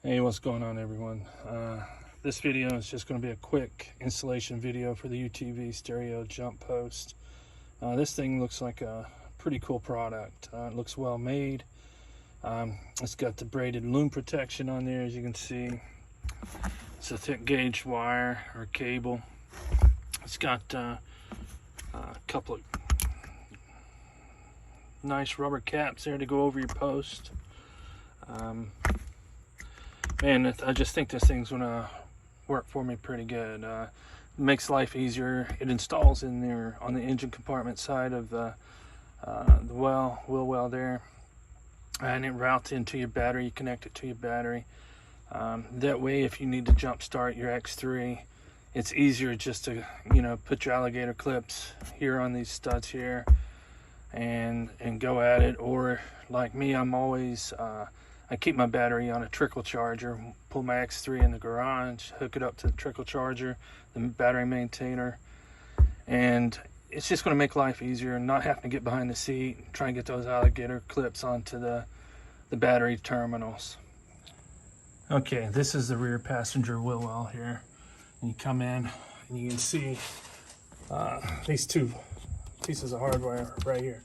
Hey, what's going on, everyone? This video is just going to be a quick installation video for the UTV stereo jump post. This thing looks like a pretty cool product. It looks well made. It's got the braided loom protection on there, as you can see. It's a thick gauge wire or cable. It's got a couple of nice rubber caps there to go over your post. Man, I just think this thing's gonna work for me pretty good. It makes life easier. It installs in there on the engine compartment side of the wheel well there, and it routes into your battery. You connect it to your battery. That way, if you need to jump start your X3, it's easier just to put your alligator clips here on these studs here and go at it. Or like me, I'm always I keep my battery on a trickle charger, pull my X3 in the garage, hook it up to the trickle charger, the battery maintainer, and it's just going to make life easier and not having to get behind the seat and try and get those alligator clips onto the battery terminals. Okay, this is the rear passenger wheel well here. And you come in and you can see these two pieces of hardware right here.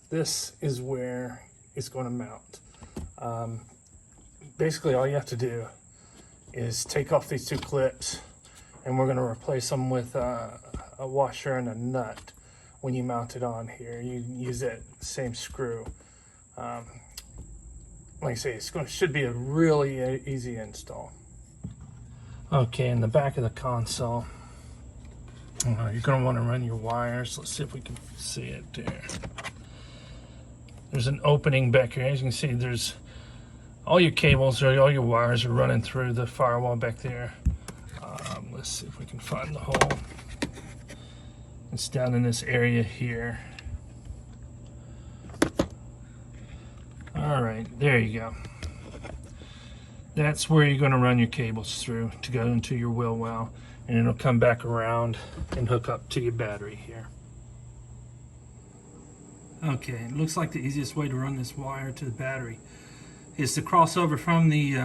This is where it's going to mount. Basically all you have to do is take off these two clips, and we're going to replace them with a washer and a nut. When you mount it on here, you use that same screw. Like I say, should be a really easy install. Okay, in the back of the console, you're going to want to run your wires. Let's see if we can see it there. There's an opening back here. As you can see, there's all your cables or all your wires are running through the firewall back there. Let's see if we can find the hole. It's down in this area here. All right, there you go. That's where you're going to run your cables through to go into your wheel well, and it'll come back around and hook up to your battery here. Okay, it looks like the easiest way to run this wire to the battery is to cross over from the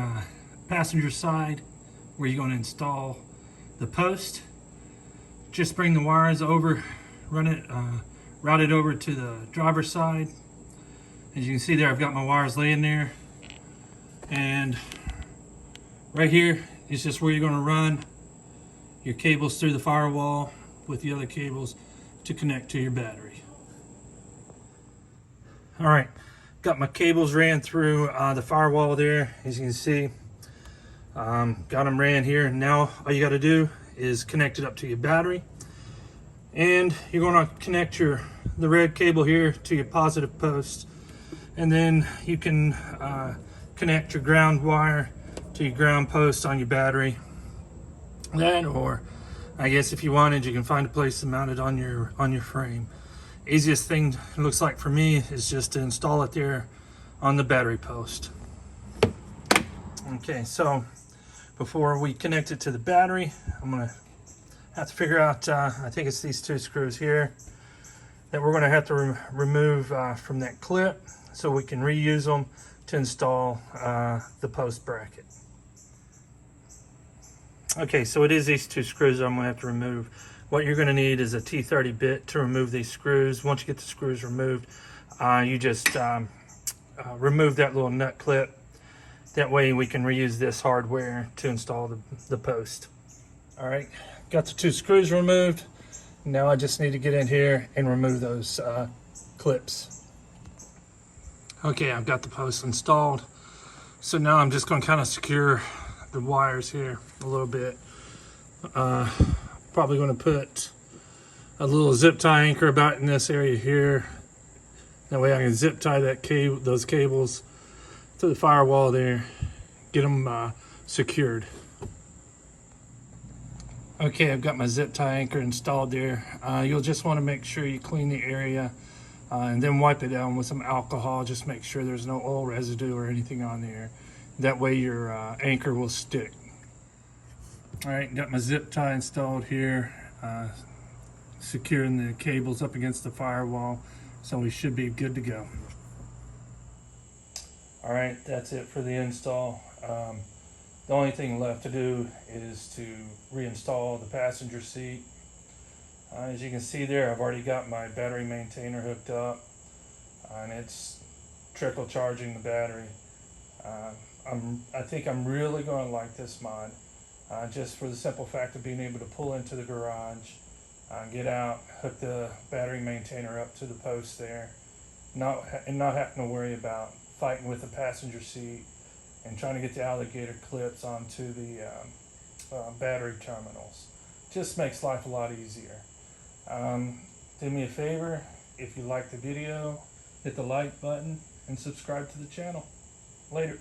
passenger side where you're going to install the post. Just bring the wires over, route it over to the driver's side. As you can see there, I've got my wires laying there, and right here is just where you're going to run your cables through the firewall with the other cables to connect to your battery. All right, got my cables ran through the firewall there, as you can see. Got them ran here. Now all you got to do is connect it up to your battery, and you're going to connect the red cable here to your positive post, and then you can connect your ground wire to your ground post on your battery. That, or I guess if you wanted, you can find a place to mount it on your frame. Easiest thing it looks like for me is just to install it there on the battery post. Okay, so before we connect it to the battery, I'm gonna have to figure out, I think it's these two screws here that we're gonna have to remove from that clip so we can reuse them to install the post bracket. Okay, so it is these two screws I'm gonna have to remove. What you're going to need is a T30 bit to remove these screws. Once you get the screws removed, you just remove that little nut clip. That way we can reuse this hardware to install the post. All right, got the two screws removed. Now I just need to get in here and remove those clips. Okay, I've got the post installed. So now I'm just going to kind of secure the wires here a little bit. Probably going to put a little zip tie anchor about in this area here. That way I can zip tie those cables to the firewall there, get them secured. Okay, I've got my zip tie anchor installed there. You'll just want to make sure you clean the area and then wipe it down with some alcohol. Just make sure there's no oil residue or anything on there. That way your anchor will stick. All right, got my zip tie installed here, securing the cables up against the firewall, so we should be good to go. All right, that's it for the install. The only thing left to do is to reinstall the passenger seat. As you can see there, I've already got my battery maintainer hooked up, and it's trickle charging the battery. Uh, I think I'm really going to like this mod, just for the simple fact of being able to pull into the garage, get out, hook the battery maintainer up to the post there, not having to worry about fighting with the passenger seat and trying to get the alligator clips onto the battery terminals. Just makes life a lot easier. Do me a favor, if you like the video, hit the like button and subscribe to the channel. Later.